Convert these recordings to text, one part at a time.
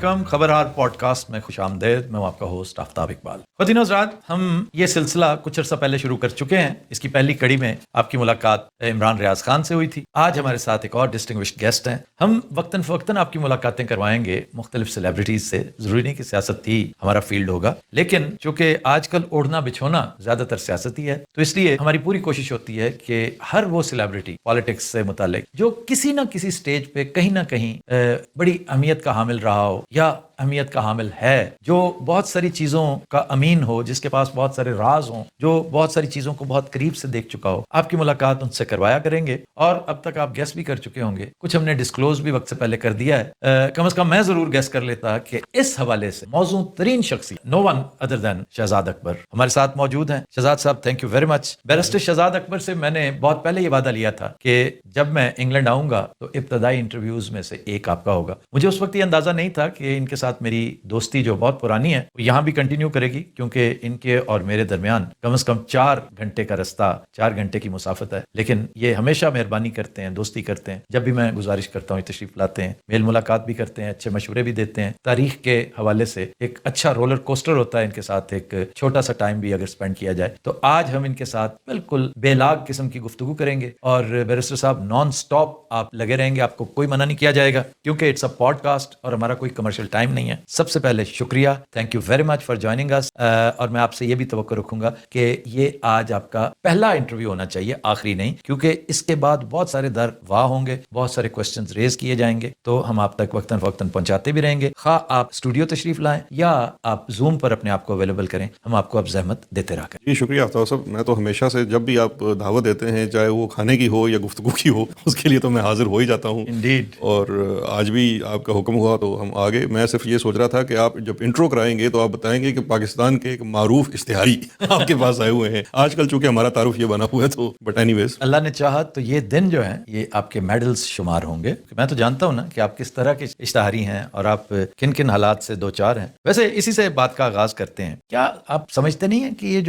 वालेकुम, खबरहार पॉडकास्ट में खुश आमदेद। मैं हूं आपका होस्ट आफ्ताब इकबाल। ख़वातीन और हज़रात, हम ये सिलसिला कुछ अर्सा पहले शुरू कर चुके हैं। इसकी पहली कड़ी में आपकी मुलाकात इमरान रियाज खान से हुई थी। आज हमारे साथ एक और डिस्टिंग्विश्ड गेस्ट हैं। हम वक्तन फ़वक्तन आपकी मुलाकातें करवाएंगे मुख्तलिफ सेलिब्रिटीज़ से। ज़रूरी नहीं कि सियासत ही हमारा फील्ड होगा, लेकिन चूँकि आजकल ओढ़ना बिछोना ज़्यादातर सियासती है, तो इसलिए हमारी पूरी कोशिश होती है कि हर वो सेलिब्रिटी पॉलिटिक्स से मुतालिक जो किसी न किसी स्टेज पे कहीं ना कहीं बड़ी अहमियत का हामिल रहा हो या अहमियत का हामिल है, जो बहुत सारी चीज़ों का अमीन हो, जिसके पास बहुत सारे राज हों, जो बहुत सारी चीज़ों को बहुत करीब से देख चुका हो, आपकी मुलाकात उनसे करवाया करेंगे। और अब तक आप गेस भी कर चुके होंगे, कुछ हमने डिस्क्लोज भी वक्त से पहले कर दिया है। कम से कम मैं ज़रूर गेस कर लेता कि इस हवाले से मौजूद तरीन शख्सियत no one other than Shahzad Akbar हमारे साथ मौजूद हैं। Shahzad sahab, thank you very much. Barrister Shahzad Akbar से मैंने बहुत पहले ये वादा लिया था कि जब मैं इंग्लैंड आऊँगा तो इब्तदाई इंटरव्यूज़ में से एक आपका होगा। मुझे उस वक्त ये अंदाज़ा नहीं था कि इनके साथ मेरी दोस्ती जो बहुत पुरानी है यहाँ भी कंटिन्यू करेगी, क्योंकि इनके और मेरे दरमियान कम से कम 4 घंटे का रास्ता, 4 घंटे की मुसाफत है। लेकिन ये हमेशा मेहरबानी करते हैं, दोस्ती करते हैं। जब भी मैं गुजारिश करता हूँ तशरीफ लाते हैं, मेल मुलाकात भी करते हैं, अच्छे मशवरे भी देते हैं। तारीख के हवाले से एक अच्छा रोलर कोस्टर होता है इनके साथ, एक छोटा सा टाइम भी अगर स्पेंड किया जाए। तो आज हम इनके साथ बिल्कुल बेलाग किस्म की गुफ्तगू करेंगे और बैरिस्टर साहब नॉन स्टॉप आप लगे रहेंगे, आपको कोई मना नहीं किया जाएगा, क्योंकि इट्स अ पॉडकास्ट और हमारा कोई कमर्शियल टाइम नहीं है। सबसे पहले शुक्रिया, thank you very much for joining us. और मैं आपसे ये भी तवक्को रखूंगा कि ये आज आपका पहला इंटरव्यू होना चाहिए, आखिरी नहीं, क्योंकि इसके बाद बहुत सारे दर वाह होंगे, बहुत सारे क्वेश्चंस रेज किए जाएंगे, तो हम आप तक वक्तन फवक्तन पहुंचाते भी रहेंगे। खा आप स्टूडियो तशरीफ लाएं या आप जूम पर अपने आप को अवेलेबल करें, हम आपको अब जहमत देते रहा करें। जी शुक्रिया आफ्ताब साहब। मैं तो हमेशा से जब भी आप दावत देते हैं, चाहे वो खाने की हो या गुफ्तगू की हो, उसके लिए तो मैं हाजिर हो ही जाता हूँ। इंडीड। और आज भी आपका हुक्म हुआ तो हम आगे। मैं सिर्फ ये सोच रहा था कि आप जब इंट्रो कराएंगे तो आप बताएंगे कि पाकिस्तान के एक मारूफ इश्तिहारी आपके पास आए हुए हैं। आजकल चूंकि हमारा तारुफ ये बना हुआ है, तो बट एनीवेज अल्लाह ने चाहा तो ये दिन जो है ये आपके मेडल्स शुमार होंगे। मैं तो जानता हूँ ना कि आप किस तरह के इश्तिहारी हैं और आप किन किन हालात से दो चार हैं। वैसे इसी से बात का आगाज करते हैं। क्या आप समझते नहीं है कि ये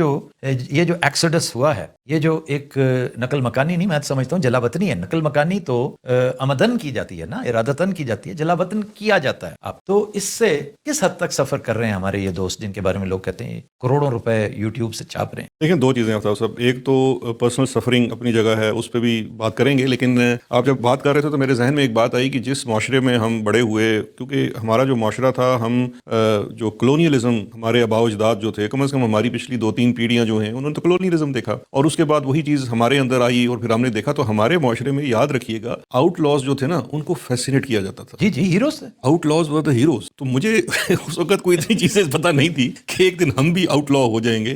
जो एक्सोडस हुआ है, ये जो एक नकल मकानी नहीं, मैं तो समझता हूँ जलावतनी है। नकल मकानी तो आमदन की जाती है ना, इरादतन की जाती है, जलावतन किया जाता है। आप तो इससे किस हद तक सफर कर रहे हैं हमारे ये दोस्त, जिनके बारे में लोग कहते हैं करोड़ों रुपए यूट्यूब से छाप रहे हैं? देखिए, दो चीज़ें आफ्ताब साहब। एक तो पर्सनल सफरिंग अपनी जगह है, उस पर भी बात करेंगे, लेकिन आप जब बात कर रहे थे तो मेरे जहन में एक बात आई कि जिस माशरे में हम बड़े हुए, क्योंकि हमारा जो माशरा था, हम जो कलोनियलिज्म, हमारे आबाओ अजदाद जो थे, कम से कम हमारी पिछली 2-3 पीढ़ियाँ जो हैं, उन्होंने तो कलोनियलिज्म देखा और उसके बाद वही चीज़ हमारे अंदर आई और फिर हमने देखा। तो हमारे माशरे में, याद रखिएगा, आउटलॉज जो थे ना, उनको फैसिनेट किया जाता था। जी जी, हीरोज थे। Outlaws were the heroes. तो मुझे उस वक्त कोई इतनी चीज़ें पता नहीं थी कि एक दिन हम भी आउटलॉ हो जाएंगे।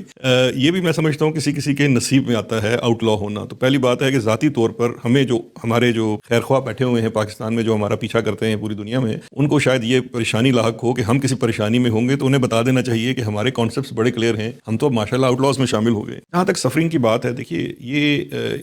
ये भी मैं समझता हूँ किसी किसी के नसीब में आता है आउटलॉ होना। तो पहली बात है कि ज़ाती तौर पर हमें, जो हमारे जो खैरख्वाह बैठे हुए हैं पाकिस्तान में, जो हमारा पीछा करते हैं पूरी दुनिया में, उनको शायद ये परेशानी लाहक हो कि हम किसी परेशानी में होंगे तो उन्हें बता देना चाहिए कि हमारे कॉन्सेप्ट्स बड़े क्लियर हैं, हम तो माशाल्लाह आउटलॉज में शामिल हो गए। जहाँ तक सफरिंग की बात है, देखिए, ये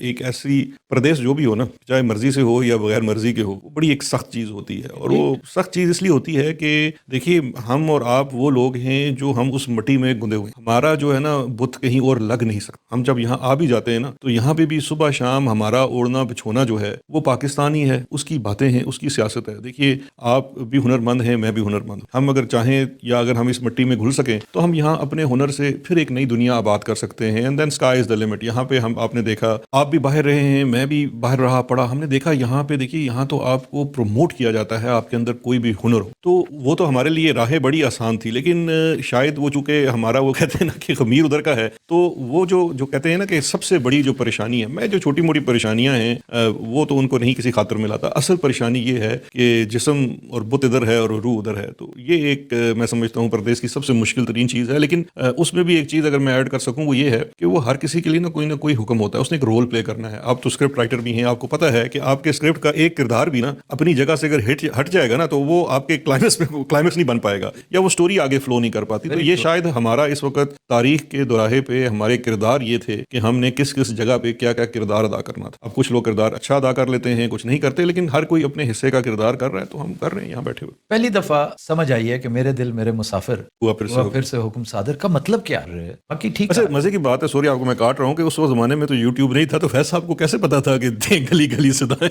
एक ऐसी प्रदेश जो भी हो ना, चाहे मर्जी से हो या बगैर मर्जी के हो, बड़ी एक सख्त चीज़ होती है। और वो सख्त चीज़ इसलिए होती है कि देखिए, हम और आप वो लोग हैं जो हम उस मट्टी में गुंदे हुए हैं। हमारा जो है ना बुत कहीं और लग नहीं सकता। हम जब यहाँ आ भी जाते हैं ना, तो यहाँ पे भी सुबह शाम हमारा ओढ़ना बिछोना जो है वो पाकिस्तानी है, उसकी बातें हैं, उसकी सियासत है। देखिए, आप भी हुनरमंद हैं, मैं भी हुनरमंद। हम अगर चाहें या अगर हम इस मिट्टी में घुल सकें तो हम यहाँ अपने हुनर से फिर एक नई दुनिया आबाद कर सकते हैं। And then sky is the limit. यहाँ पे हम, आपने देखा, आप भी बाहर रहे हैं, मैं भी बाहर रहा पड़ा, हमने देखा यहाँ पे, देखिए, यहाँ तो आपको प्रमोट किया जाता है, आपके अंदर कोई भी हुनर हो। तो वो तो हमारे लिए राहें बड़ी आसान थी, लेकिन शायद वो चूंकि हमारा, वो कहते हैं ना कि खमीर उधर का है, तो वो जो कहते हैं ना कि सबसे बड़ी जो परेशानी है, मैं जो छोटी मोटी परेशानियां हैं वो तो उनको नहीं किसी खातिर में लाता। असल परेशानी ये है कि जिस्म और बुत इधर है और रूह उधर है। तो ये एक मैं समझता हूँ प्रदेश की सबसे मुश्किल तरीन चीज़ है। लेकिन उसमें भी एक चीज़ अगर मैं ऐड कर सकूँ, वो ये है कि वो हर किसी के लिए ना कोई हुक्म होता है, उसने एक रोल प्ले करना है। आप तो स्क्रिप्ट राइटर भी हैं, आपको पता है कि आपके स्क्रिप्ट का एक किरदार भी ना अपनी जगह से अगर हट जाएगा ना, तो वो आपके क्लाइमेक्स नहीं बन पाएगा या वो स्टोरी आगे फ्लो नहीं कर पाती। तो ये शायद हमारा इस वक्त तारीख के दोराहे पे हमारे किरदार ये थे कि हमने किस किस जगह पे क्या क्या किरदार अदा करना था। अब कुछ लोग किरदार अच्छा अदा कर लेते हैं, कुछ नहीं करते, लेकिन हर कोई अपने हिस्से का किरदार कर रहा है, तो हम कर रहे हैं यहाँ बैठे हुए। पहली दफा समझ आई है कि मेरे दिल मेरे मुसाफिर हुआ फिर से हुक्म सादर का मतलब क्या है? बाकी ठीक है। मजे की बात है, सॉरी आपको मैं काट रहा हूँ, कि उस जमाने में तो यूट्यूब नहीं था, तो वैसा आपको कैसे पता था कि गली गली सदाएं?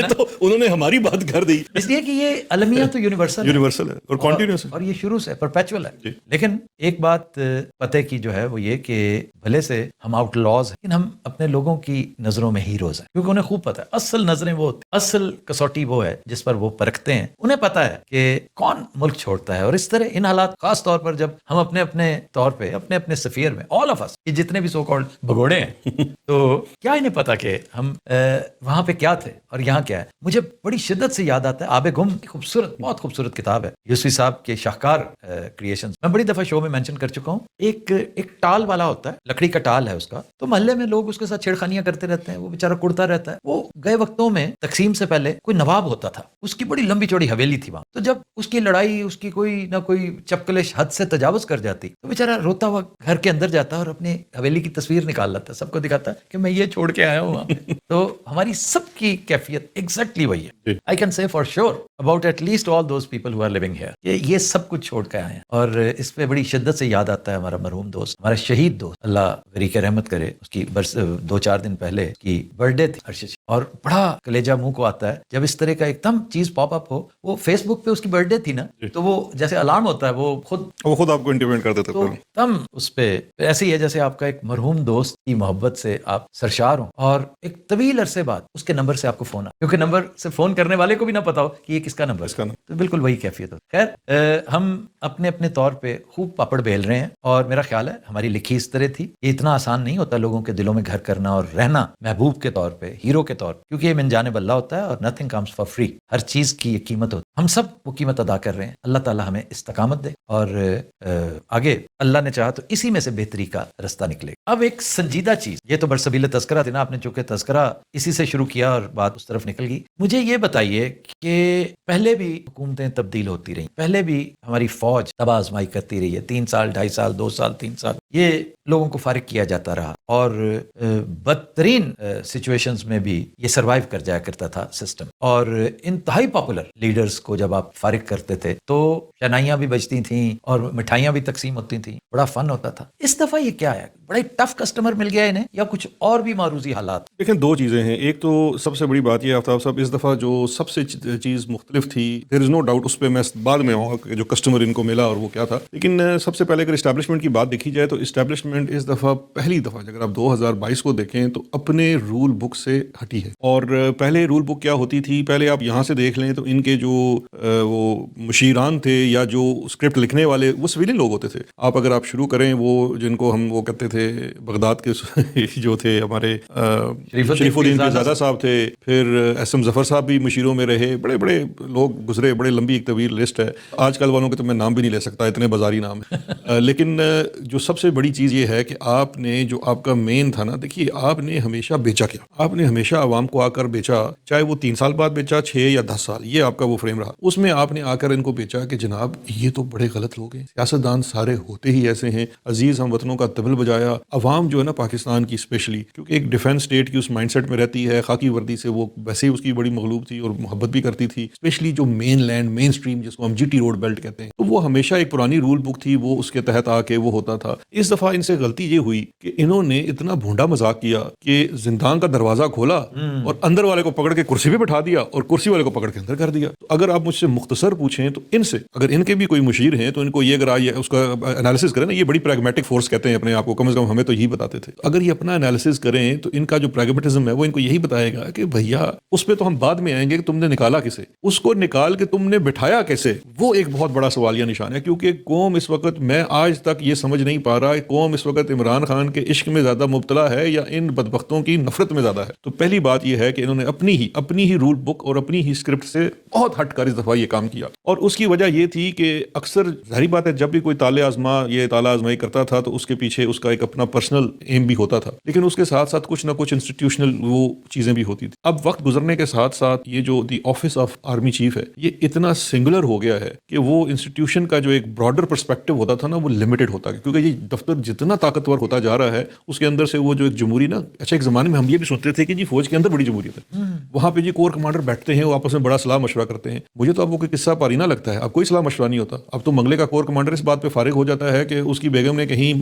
तो उन्होंने हमारी बात कर दी, इसलिए कि ये अलमिया यहाँ तो यूनिवर्सल है और कॉन्टिन्यूस है और ये शुरू से परपेचुअल है। जी। लेकिन एक बात पते की जो है वो ये कि भले से हम आउटलॉज हैं लेकिन हम अपने लोगों की नजरों में हीरोज हैं, क्योंकि उन्हें खूब पता है असल नजरें वो होती, असल कसौटी वो है जिस पर वो परखते हैं। उन्हें पता है कि कौन मुल्क छोड़ता है। और इस तरह इन हालात खास तौर पर जब हम अपने अपने तौर पे अपने अपने सफियर में ऑल ऑफ अस ये जितने भी सो कॉल्ड भगोड़े हैं तो क्या इन्हें पता कि हम वहां पे क्या थे और यहाँ क्या है। मुझे बड़ी शिद्दत से याद आता है आबे गुम, खूबसूरत बहुत खूबसूरत किताब है यूसुफी साहब के शाहकार क्रिएशंस। मैं बड़ी दफा शो में मेंशन कर चुका हूँ। एक टाल वाला होता है, लकड़ी का टाल है उसका, तो मोहल्ले में लोग उसके साथ छेड़खानियां करते रहते हैं, वो बेचारा कुड़ता रहता है। वो गए वक्तों में तकसीम से पहले कोई नवाब होता था, उसकी बड़ी लंबी चौड़ी हवेली थी वहां, तो जब उसकी लड़ाई उसकी कोई ना कोई चपकलिश हद से तजावुज कर जाती तो बेचारा रोता हुआ घर के अंदर जाता और अपनी हवेली की तस्वीर निकाल लाता, सबको दिखाता कि मैं ये छोड़ के आया हूँ वहां पे। तो हमारी सबकी कैफियत एग्जैक्टली वही है। I can say for sure about at least all those people who are living here, ये सब कुछ छोड़ के आए हैं। और इस पे बड़ी शिद्दत से याद आता है हमारा मरहूम दोस्त, हमारा शहीद दोस्त, अल्लाह गरीक रहमत करे, उसकी 2-4 दिन पहले की बर्थडे थी हर्षित, और बड़ा कलेजा मुंह को आता है जब इस तरह का एकदम चीज पॉप अप हो। वो फेसबुक पे उसकी बर्थडे थी ना, तो वो जैसे अलार्म होता है वो खुद आपको इंटीमेट कर देते तो एकदम उस पे ऐसे ही है जैसे आपका एक मरहूम दोस्त की मोहब्बत से आप सरशार हो और एक तवील अरसे बाद उसके नंबर से आपको फोन आ, क्योंकि नंबर से फोन करने वाले को भी ना पता हो कि ये किसका नंबर है, तो बिल्कुल वही कैफियत हो। खैर हम अपने अपने तौर पे खूब पापड़ बेल रहे हैं और मेरा ख्याल है हमारी लिखी इस तरह थी। ये इतना आसान नहीं होता लोगों के दिलों में घर करना और रहना महबूब के तौर पे, हीरो के तौर पे, क्योंकि ये मिनजानिब अल्लाह होता है और नथिंग कम्स फॉर फ्री। हर चीज की एक कीमत होती है, हम सब वो कीमत अदा कर रहे हैं। अल्लाह ताला हमें इस्तकामत दे और आगे अल्लाह ने चाहा तो इसी में से बेहतरी का रास्ता निकलेगा। अब एक संजीदा चीज, ये तो बरसबील तस्करा थी ना, आपने चूंकि तस्करा इसी से शुरू किया और बात उस तरफ निकल गई। मुझे ये बताइए कि पहले भी हुकूमतें तब्दील होती रही, पहले भी हमारी फौज तबाह आजमाई करती रही है, 3 साल 2.5 साल 2 साल 3 साल ये लोगों को फारिग किया जाता रहा और बदतरीन सिचुएशंस में भी ये सरवाइव कर जाया करता था सिस्टम। और इंतहाई पॉपुलर लीडर्स को जब आप फारिग करते थे तो शनाइयाँ भी बजती थीं और मिठाइयाँ भी तकसीम होती थी, बड़ा फन होता था। इस दफा ये क्या है, बड़ा टफ कस्टमर मिल गया इन्हें या कुछ और भी मारूजी हालात? लेकिन 2 चीज़ें हैं। एक तो सबसे बड़ी बात ये आफ्ताब साहब, इस दफ़ा जो सबसे चीज़ मुख्तलिफ थी, देयर इज़ नो डाउट, उस पर मैं बाद में आऊँगा कि जो कस्टमर इनको मिला और वो क्या था। लेकिन सबसे पहले अगर इस्टेब्लिशमेंट की बात देखी जाए तो इस्टेब्लिशमेंट इस दफ़ा पहली दफ़ा अगर आप 2022 को देखें तो अपने रूल बुक से हटी है। और पहले रूल बुक क्या होती थी, पहले आप यहाँ से देख लें तो इनके जो वो मुशीरान थे या जो स्क्रिप्ट लिखने वाले वो सिविलियन लोग होते थे। आप अगर आप शुरू करें वो जिनको हम वो कहते थे बगदाद के जो थे हमारे शरीफुद्दीन ज़ादा साहब थे, फिर एसएम जफर साहब भी मुशीरों में रहे, बड़े बड़े लोग गुजरे, बड़े लंबी एक तवील लिस्ट है। आजकल वालों के तो मैं नाम भी नहीं ले सकता, इतने बाजारी नाम है। लेकिन जो सबसे बड़ी चीज़ ये है कि आपने जो आपका मेन था ना, देखिए आपने हमेशा बेचा क्या, आपने हमेशा आवाम को आकर बेचा, चाहे वो 3 साल बाद बेचा, 6 या 10 साल, ये आपका वो फ्रेम रहा। उसमें आपने आकर इनको बेचा कि जनाब ये तो बड़े गलत लोग हैं, सियासतदान सारे होते ही ऐसे हैं, अजीज हम वतनों का तबल बजाया। अवाम जो है ना पाकिस्तान की स्पेशली, क्योंकि एक डिफेंस स्टेट की उस माइंडसेट में रहती है, खाकी वर्दी से वो वैसे ही उसकी बड़ी मगलूब थी और मोहब्बत भी करती थी, स्पेशली जो मेन लैंड मेन स्ट्रीम जिसको हम जीटी रोड बेल्ट कहते हैं, तो वो हमेशा एक पुरानी रूल बुक थी, वो उसके तहत आके वो होता था। इस दफा इनसे गलती ये हुई कि इन्होंने इतना भोंडा मजाक किया कि जिंदान का दरवाजा खोला और अंदर वाले को पकड़ के कुर्सी पे बैठा दिया और कुर्सी वाले को पकड़ के अंदर कर दिया। तो अगर आप मुझसे मुख्तसर पूछें तो इनसे, अगर इनके भी कोई मुशीर हैं तो इनको ये अगर आइए उसका एनालिसिस करें ना, ये बड़ी प्रैग्मेटिक फोर्स कहते हैं अपने आप को, कम से कम हमें तो यही बताते थे। अगर ये अपना एनालिसिस करें तो इनका जो प्रैग्मेटिज्म है वो इनको यही बताएगा कि भैया उस पर तो हम बाद में आएंगे कि तुमने निकाला किसे, उसको निकाल के तुमने बिठाया कैसे, वो एक बहुत बड़ा सवालिया निशान है। क्योंकि कौम इस वक्त, मैं आज तक ये समझ नहीं पा रहा, कौम इस वक्त इमरान खान के इश्क में ज्यादा मुब्तला है या इन बदबख्तों की नफरत में ज्यादा है। तो पहली बात यह है कि इन्होंने अपनी ही रूल बुक और अपनी ही स्क्रिप्ट से बहुत हटकर इस दफा ये काम किया। और उसकी वजह ये थी कि अक्सर जाहिर बात है जब भी कोई ताला आजमाई करता था तो उसके पीछे उसका एक अपना पर्सनल एम भी होता था, लेकिन उसके साथ साथ कुछ ना कुछ इंस्टीट्यूशनल वो चीजें भी होती थी। अब वक्त गुजरने के साथ साथ ये जो the office of army chief है ये इतना सिंगुलर हो गया है कि वो इंस्टीट्यूशन का जो एक ब्रॉडर पर्सपेक्टिव होता था ना वो लिमिटेड होता है, क्योंकि ये दफ्तर जितना ताकतवर होता जा रहा है उसके अंदर से वो जो एक जमहूरी ना, अच्छा एक जमाने में हम ये भी सोचते थे कि जी फौज के अंदर बड़ी जमहूरियत है, वहां पे जी कोर कमांडर बैठते हैं, वो आपस में बड़ा सलाह मशवरा करते हैं। मुझे तो अब वो कोई किस्सा पारीना लगता है, अब कोई सलाह मशवरा नहीं होता। अब तो मंगले का कोर कमांडर इस बात पे फारिग हो जाता है कि उसकी बेगम ने कहीं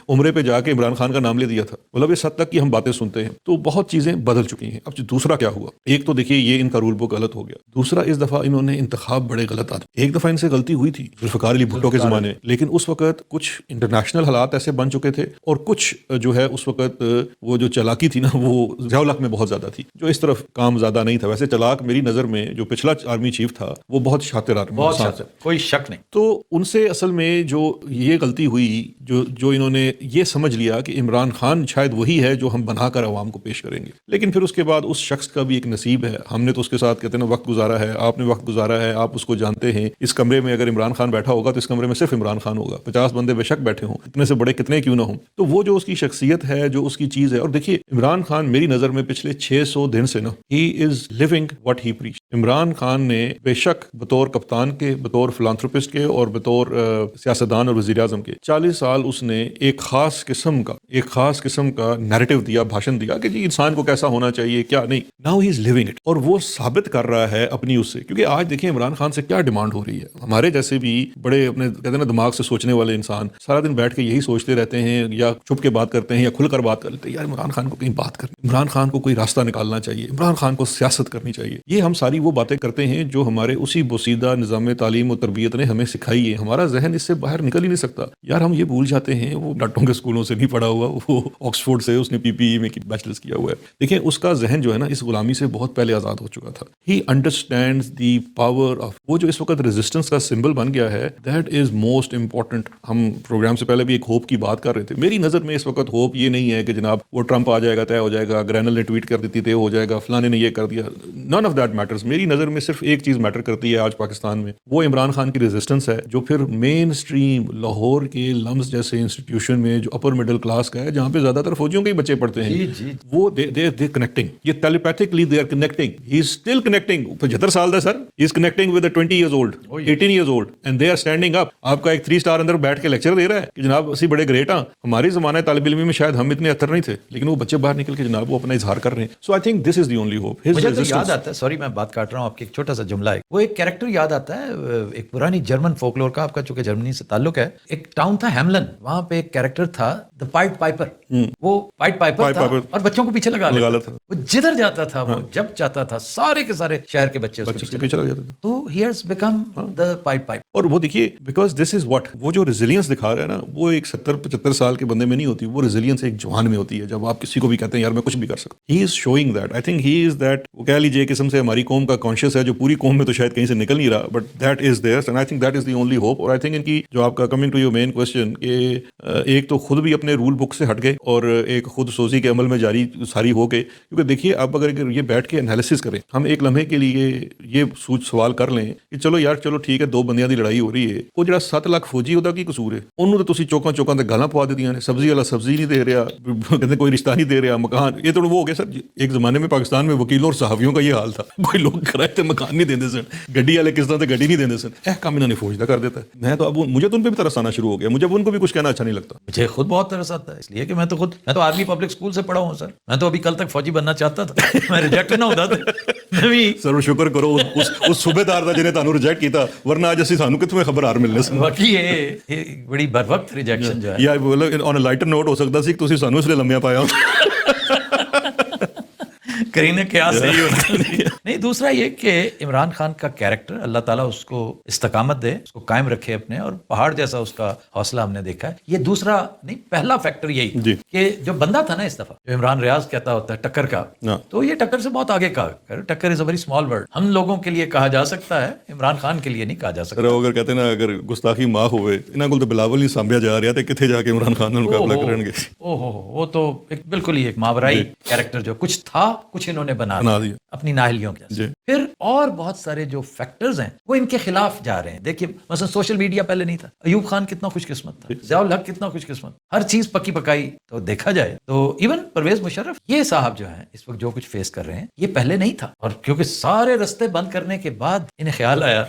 उम्रे पे آ کے عمران خان کا نام لے دیا تھا. مطلب اس حد تک کی ہم باتیں سنتے ہیں. تو بہت چیزیں بدل چکی ہیں. اب دوسرا کیا ہوا, ایک تو دیکھیے یہ ان کا رول بک غلط ہو گیا, دوسرا اس دفعہ انہوں نے انتخاب بڑے غلط آتے. ایک دفعہ ان سے غلطی ہوئی تھی ذوالفقار علی بھٹو کے زمانے, لیکن اس وقت کچھ انٹرنیشنل حالات ایسے بن چکے تھے اور کچھ جو ہے اس وقت وہ جو چلاکی تھی نا وہ ضیاء الحق میں بہت زیادہ تھی, جو اس طرف کام زیادہ نہیں تھا. ویسے چلاک میری نظر میں جو پچھلا آرمی چیف تھا وہ بہت شاطر آرمی, بہت شاطر, کوئی شک نہیں. تو ان سے اصل میں جو یہ غلطی ہوئی, جو انہوں نے یہ سمجھ لیا کہ عمران خان شاید وہی ہے جو ہم بنا کر عوام کو پیش کریں گے, لیکن پھر اس کے بعد اس شخص کا بھی ایک نصیب ہے. ہم نے تو اس کے ساتھ کہتے ہیں وقت گزارا ہے, آپ نے وقت گزارا ہے, آپ اس کو جانتے ہیں. اس کمرے میں اگر عمران خان بیٹھا ہوگا تو اس کمرے میں صرف عمران خان ہوگا, 50 بندے بے شک بیٹھے ہوں, اتنے سے بڑے کتنے کیوں نہ ہوں. تو وہ جو اس کی شخصیت ہے, جو اس کی چیز ہے. اور دیکھیے عمران خان میری نظر میں پچھلے 600 دن سے نا he is living what he preach. Imran Khan نے بے شک بطور کپتان کے, بطور فلانتھروپسٹ کے اور بطور سیاستدان اور وزیر اعظم کے 40 سال اس نے ایک خاص قسم کا نیریٹو دیا, بھاشن دیا کہ جی انسان کو کیسا ہونا چاہیے کیا نہیں. Now he is living it, اور وہ ثابت کر رہا ہے اپنی اس سے. کیونکہ آج دیکھیں عمران خان سے کیا ڈیمانڈ ہو رہی ہے. ہمارے جیسے بھی بڑے اپنے کہتے ہیں نا دماغ سے سوچنے والے انسان سارا دن بیٹھ کے یہی سوچتے رہتے ہیں, یا چھپ کے بات کرتے ہیں یا کھل کر بات کر لیتے ہیں, یار عمران خان کو کہیں بات کرنی, عمران خان کو کوئی راستہ نکالنا چاہیے, عمران خان کو سیاست کرنی چاہیے. یہ ہم ساری وہ باتیں کرتے ہیں جو ہمارے اسی بوسیدہ نظام تعلیم و تربیت نے ہمیں سکھائی ہے. ہمارا ذہن اس سے باہر نکل ہی نہیں سکتا. یار ہم یہ بھول جاتے ہیں وہ ڈاٹوں کے اسکولوں سے نہیں پڑھا ہوا, وہ آکسفورڈ سے اس نے PPE میں بیچلرز کیا ہوا ہے. دیکھیں اس کا ذہن جو ہے نا اس غلامی سے بہت پہلے آزاد ہو چکا تھا. ہی انڈرسٹینڈز دی پاور آف, وہ جو اس وقت ریزسٹنس کا سمبل بن گیا ہے, دیٹ از موسٹ امپورٹنٹ. ہم پروگرام سے پہلے بھی ایک ہوپ کی بات کر رہے تھے. میری نظر میں اس وقت ہوپ یہ نہیں ہے کہ جناب وہ ٹرمپ آ جائے گا, طے ہو جائے گا, گرینل نے ٹویٹ کر دیتی طے ہو جائے گا, فلانے نے یہ کر دیا. None of that matters. میری نظر میں صرف ایک چیز میٹر کرتی ہے آج پاکستان میں, وہ عمران خان کی ریزسٹنس ہے, جو پھر مین اسٹریم لاہور کے لمز جیسے انسٹیٹیوشن میں جو اپر مڈل کلاس کا ہے, جہاں پہ زیادہ تر فوجیوں کے ہی بچے پڑھتے ہیں, وہ دے کنیکٹنگ, یہ telepathically they are connecting. He is still connecting. 75 سال دا sir, he is connecting with 20 years old, 18 years old, and they are standing up. آپ کا ایک 3 اسٹار اندر بیٹھ کے لیکچر دے رہا ہے کہ جناب اسی بڑے گریٹ ہاں. ہماری زمانہ طالب علمی میں شاید ہم اتنے اتر نہیں تھے, لیکن وہ بچے باہر نکل کے جناب وہ اپنا اظہار کر رہے ہیں. So I think this is the only hope. مجھے تو یاد آتا ہے, سوری میں بات کاٹ رہا ہوں, آپ کی ایک چھوٹا سا جملہ ہے, وہ ایک کیریکٹر یاد آتا ہے ایک پرانی جرمن فولکلور کا, آپ کا چونکہ جرمنی سے تعلق ہے. ایک ٹاؤن تھا ہیملن, وہاں پہ ایک کیریکٹر تھا دا پائٹ پائپر. وہ پائٹ پائپر تھا اور بچوں کو پیچھے لگا لیتا تھا. وہ جدھر جاتا تھا, وہ جب چاہتا تھا, سارے کے سارے شہر کے بچے اس کے پیچھے لگ جاتے تھے. تو he has become the pied piper. اور وہ دیکھیے بیکاز دس از واٹ, وہ جو ریزیلینس دکھا رہا ہے نا, وہ ایک 70-75 سال کے بندے میں نہیں ہوتی. وہ ریزیلینس ایک جوان میں ہوتی ہے, جب آپ کسی کو بھی کہتے ہیں یار میں کچھ بھی کر سکتا. He is showing that. I think he is that, وہ کہہ لیجیے قسم سے ہماری قوم کا کانشیس ہے, جو پوری قوم میں تو شاید کہیں سے نکل نہیں رہا, but that is there and I think that is the only hope. اور آئی تھنک ان کی جو آپ کا coming to your main question, کہ ایک تو خود بھی اپنے رول بک سے ہٹ گئے اور ایک خود سوزی کے عمل میں جاری ساری ہو گئے. کیونکہ دیکھیے آپ اگر یہ بیٹھ کے انالیسس کریں, ہم ایک لمحے کے لیے یہ سوال کر لیں کہ چلو یار چلو ٹھیک ہے, 2 بندیاں دی لڑائی ہو رہی ہے, وہ جڑا 7 لاکھ فوجی ਉਹਦਾ ਕੀ ਕਸੂਰ ਹੈ, ਉਹਨੂੰ ਤਾਂ ਤੁਸੀਂ ਚੌਕਾਂ ਤੇ ਗਾਲਾਂ ਪਵਾ ਦਿੱਤੀਆਂ ਨੇ, ਸਬਜ਼ੀ ਵਾਲਾ ਸਬਜ਼ੀ ਨਹੀਂ ਦੇ ਰਿਹਾ, ਕਹਿੰਦੇ कोई रिश्ता नहीं दे रहा, मकान, ये तो वो हो गया सर. एक ज़माने में पाकिस्तान में वकीलों और सहाफ़ियों का ये हाल था, कोई लोग किराए पे मकान नहीं देते सन, गड्डी वाले किस तरह से गड्डी नहीं देते सन, काम इन्होंने फौज का कर देता है. मैं तो अब मुझे तो उन पर भी तरस आना शुरू हो गया, मुझे अब उनको भी कुछ कहना अच्छा नहीं लगता. مجھے خود بہت ترس آتا ہے, اس لیے کہ میں تو آرمی پبلک اسکول سے پڑھا ہوں سر. میں تو ابھی کل تک فوجی بننا چاہتا تھا, میں ریجیکٹ نہ ہوتا تھا. سر شکر کرو اس صوبے دار دا جنہیں تانوں ریجیکٹ کیتا, ورنہ اج اسی سانوں کتنے خبر آر ملنے سن. باقی یہ بڑی بر وقت ریجیکشن جو ہے, یا آن اے لائٹر نوٹ ہو سکتا سی کہ تسی سانوں اس لیے لمیا پایا کرینے کیا صحیح ہونا نہیں. دوسرا یہ کہ عمران خان کا کیریکٹر, اللہ تعالیٰ اس کو استقامت دے, اس کو قائم رکھے اپنے, اور پہاڑ جیسا اس کا حوصلہ ہم نے دیکھا ہے. یہ دوسرا نہیں, پہلا فیکٹر یہی کہ جو بندہ تھا نا اس دفعہ, جو عمران ریاض کہتا ہوتا ہے ٹکر کا, تو یہ ٹکر سے بہت آگے کا. ٹکر از اے ویری اسمال ورڈ. ہم لوگوں کے لیے کہا جا سکتا ہے, عمران خان کے لیے نہیں کہا جا سکتا. اگر کہتے ہیں نا اگر گستاخی معاف ہوئے, انہاں کول تو بلاول نہیں سانبھیا جا رہا, تے کتھے جا کے عمران خان نال مقابلہ کرن گے. وہ تو ایک بالکل ہی ایک ماورائی کیریکٹر, جو کچھ تھا کچھ انہوں نے بنا دیا اپنی نااہلیوں کے. پھر اور بہت سارے جو فیکٹرز ہیں وہ ان کے خلاف جا رہے ہیں. دیکھیے مثلا سوشل میڈیا پہلے نہیں تھا, ایوب خان کتنا خوش قسمت تھا, ضیاء الحق کتنا خوش قسمت, ہر چیز پکی پکائی. تو دیکھا جائے تو ایون پرویز مشرف یہ صاحب جو ہیں اس وقت جو کچھ فیس کر رہے ہیں, یہ پہلے نہیں تھا. اور کیونکہ سارے رستے بند کرنے کے بعد انہیں خیال آیا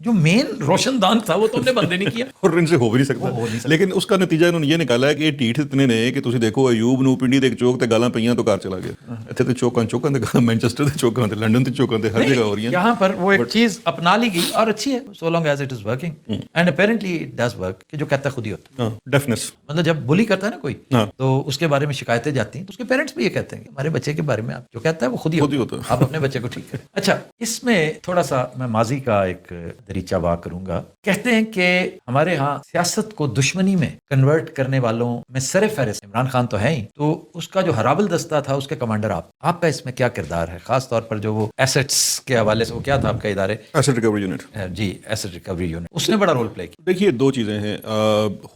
جو مین روشن دان تھا وہ تم نے بند نہیں کیا, اور ان سے ہو بھی نہیں سکتا. لیکن اس کا نتیجہ انہوں نے یہ نکالا ہے کہ ٹھیٹ اتنے نے کہ تسی دیکھو ایوب نو پنڈی دے چوک تے گالاں پئیاں تو گھر چلا گیا. ایتھے تے چوکاں تے مینچسٹر تے चौकां ते लंदन ते चौकां ते हर जगह हो रही हैं यहाँ पर वो एक चीज अपना ली गई और अच्छी है, so long as it is working and apparently it does work, कि जो कहता है खुद ही होता है। हाँ डेफनेस मतलब जब बुली करता है ना कोई, हाँ। तो उसके बारे में शिकायतें जाती हैं, तो उसके पेरेंट्स भी ये कहते हैं कि हमारे बच्चे के बारे में आप जो कहता है वो खुद ही होता है। आप अपने बच्चे को ठीक करें। अच्छा, इसमें थोड़ा सा मैं माजी का एक दरीचा वाह करूंगा। कहते हैं कि हमारे यहाँ सियासत को दुश्मनी में कन्वर्ट करने वालों में सरे फहरिस्त इमरान खान तो है ही, तो उसका जो हराबल दस्ता था उसके कमांडर आपका इसमें क्या किरदार है, खास तौर पर जो वो एसेट्स के हवाले से, वो क्या था आपका इदारे? Asset recovery unit. जी, एसेट रिकवरी यूनिट, उसने बड़ा रोल प्ले किया। देखिए दो चीज़ें हैं।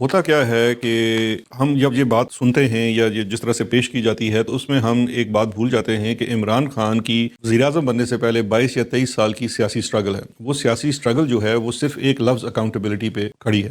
होता क्या है कि हम जब ये बात सुनते हैं या ये जिस तरह से पेश की जाती है, तो उसमें हम एक बात भूल जाते हैं कि इमरान खान की वज़ीर-ए-आज़म बनने से पहले 22 या 23 साल की सियासी स्ट्रगल है। वो सियासी स्ट्रगल जो है वो सिर्फ एक लफ्ज़ अकाउंटेबिलिटी पे खड़ी है।